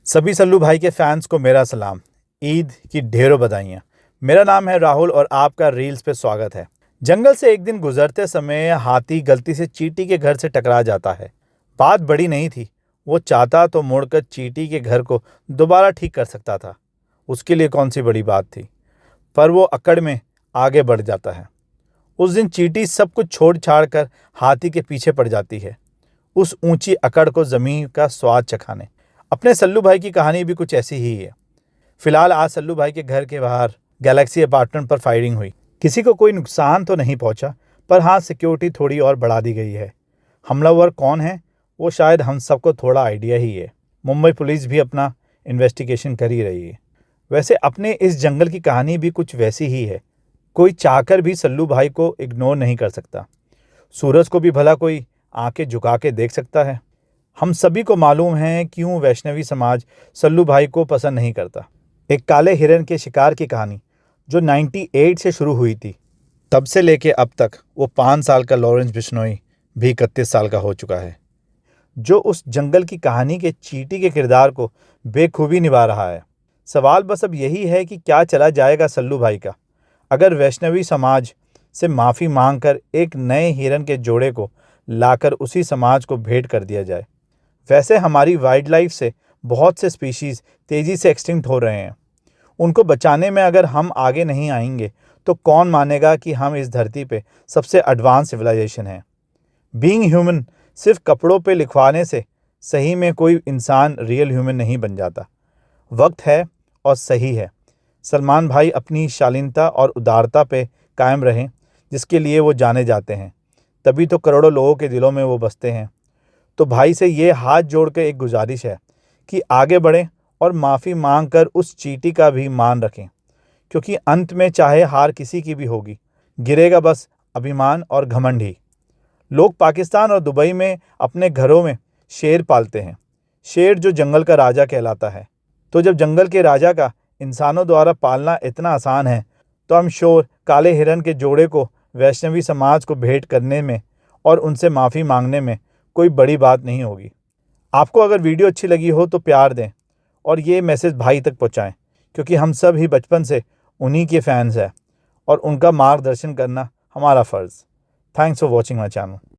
सभी सल्लू भाई के फैंस को मेरा सलाम। ईद की ढेरों बधाइयाँ। मेरा नाम है राहुल और आपका रील्स पे स्वागत है। जंगल से एक दिन गुजरते समय हाथी गलती से चींटी के घर से टकरा जाता है। बात बड़ी नहीं थी। वो चाहता तो मुड़कर चींटी के घर को दोबारा ठीक कर सकता था। उसके लिए कौन सी बड़ी बात थी, पर वो अकड़ में आगे बढ़ जाता है। उस दिन चींटी सब कुछ छोड़ छाड़ कर हाथी के पीछे पड़ जाती है, उस ऊंची अकड़ को जमीन का स्वाद चखाने। अपने सल्लू भाई की कहानी भी कुछ ऐसी ही है। फिलहाल आज सल्लू भाई के घर के बाहर गैलेक्सी अपार्टमेंट पर फायरिंग हुई। किसी को कोई नुकसान तो नहीं पहुंचा, पर हाँ, सिक्योरिटी थोड़ी और बढ़ा दी गई है। हमलावर कौन है वो शायद हम सबको थोड़ा आइडिया ही है। मुंबई पुलिस भी अपना इन्वेस्टिगेशन कर ही रही है। वैसे अपने इस जंगल की कहानी भी कुछ वैसी ही है। कोई चाहकर भी सल्लू भाई को इग्नोर नहीं कर सकता। सूरज को भी भला कोई आंखें झुका के देख सकता है। हम सभी को मालूम है क्यों वैष्णवी समाज सल्लू भाई को पसंद नहीं करता। एक काले हिरन के शिकार की कहानी जो 98 से शुरू हुई थी, तब से लेके अब तक वो 5 साल का लॉरेंस बिश्नोई भी 31 साल का हो चुका है, जो उस जंगल की कहानी के चींटी के किरदार को बेखूबी निभा रहा है। सवाल बस अब यही है कि क्या चला जाएगा सल्लू भाई का, अगर वैष्णवी समाज से माफ़ी मांगकर एक नए हिरन के जोड़े को लाकर उसी समाज को भेंट कर दिया जाए। वैसे हमारी वाइल्ड लाइफ से बहुत से स्पीशीज़ तेज़ी से एक्सटिंक्ट हो रहे हैं। उनको बचाने में अगर हम आगे नहीं आएंगे तो कौन मानेगा कि हम इस धरती पे सबसे एडवांस सिविलाइजेशन है। बीइंग ह्यूमन सिर्फ कपड़ों पे लिखवाने से सही में कोई इंसान रियल ह्यूमन नहीं बन जाता। वक्त है और सही है सलमान भाई अपनी शालीनता और उदारता पे कायम रहें, जिसके लिए वो जाने जाते हैं। तभी तो करोड़ों लोगों के दिलों में वो बसते हैं। तो भाई से ये हाथ जोड़ के एक गुजारिश है कि आगे बढ़ें और माफ़ी मांग कर उस चींटी का भी मान रखें, क्योंकि अंत में चाहे हार किसी की भी होगी, गिरेगा बस अभिमान और घमंड ही। लोग पाकिस्तान और दुबई में अपने घरों में शेर पालते हैं, शेर जो जंगल का राजा कहलाता है। तो जब जंगल के राजा का इंसानों द्वारा पालना इतना आसान है, तो हम श्योर काले हिरन के जोड़े को वैष्णवी समाज को भेंट करने में और उनसे माफ़ी मांगने में कोई बड़ी बात नहीं होगी। आपको अगर वीडियो अच्छी लगी हो तो प्यार दें और ये मैसेज भाई तक पहुंचाएं, क्योंकि हम सब ही बचपन से उन्हीं के फैंस हैं और उनका मार्गदर्शन करना हमारा फ़र्ज़। Thanks for watching my channel.